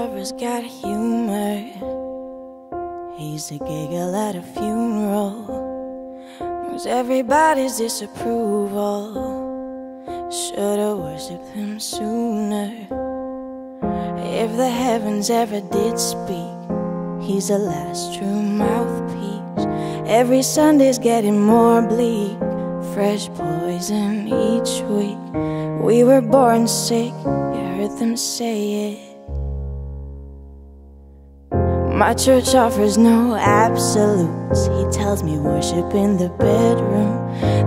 Christopher's got humor. He's a giggle at a funeral, knows everybody's disapproval. Should've worshipped him sooner. If the heavens ever did speak, he's the last true mouthpiece. Every Sunday's getting more bleak, fresh poison each week. We were born sick, you heard them say it. My church offers no absolutes. He tells me worship in the bedroom.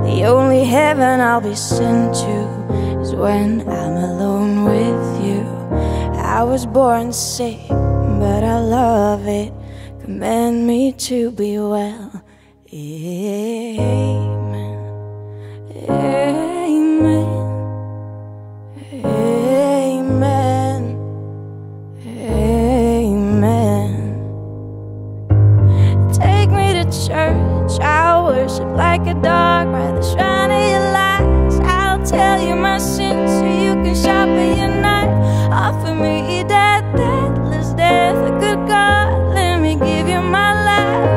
The only heaven I'll be sent to is when I'm alone with you. I was born sick, but I love it. Command me to be well. Amen. Amen. Amen. Amen. Take me to church, I'll worship like a dog by the shrine of your lies. I'll tell you my sins so you can sharpen your knife. Offer me that deathless death, a good God, let me give you my life.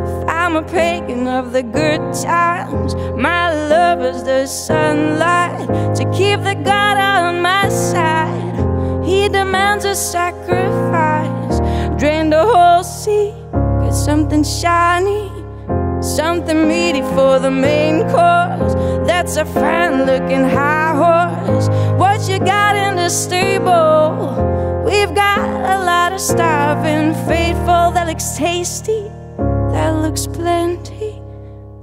If I'm a pagan of the good times, my love is the sunlight to keep the God on my side. He demands a sacrifice. Drain the whole sea, get something shiny, something meaty for the main course. That's a friend-looking high horse. What you got in the stable? We've got a lot of starving faithful. That looks tasty, that looks plenty.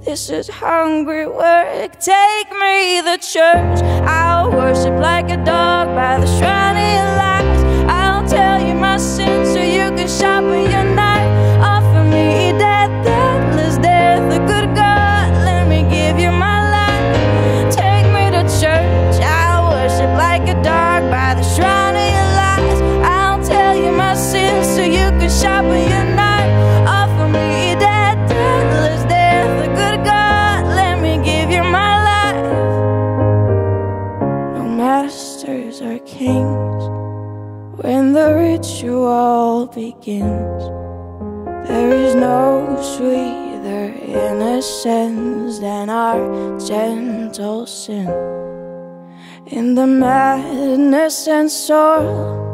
This is hungry work. Take me to church, I'll worship like a dog by the shrine of your lies. I'll tell you my sins so you can sharpen your knife. Offer me that deathless death, a good God, let me give you my life. Take me to church, I'll worship like a dog by the shrine of your lies. I'll tell you my sins so you can sharpen your knife. Offer me that deathless death, a good God, let me give you my life. No masters or kings, when the ritual begins, there is no sweeter innocence than our gentle sin. In the madness and sorrow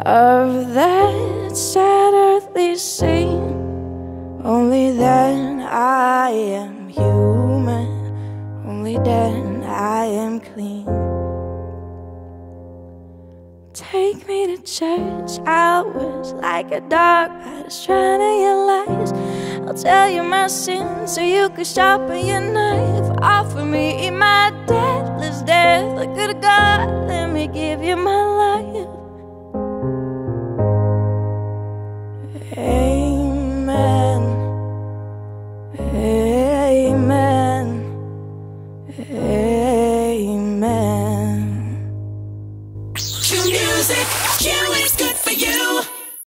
of that sad earthly scene, only then I am human, only then I am clean. Take me to church, I was like a dog by the shrine of your lies. I'll tell you my sins so you can sharpen your knife. Offer me my deathless death, a good God, let me give you my life.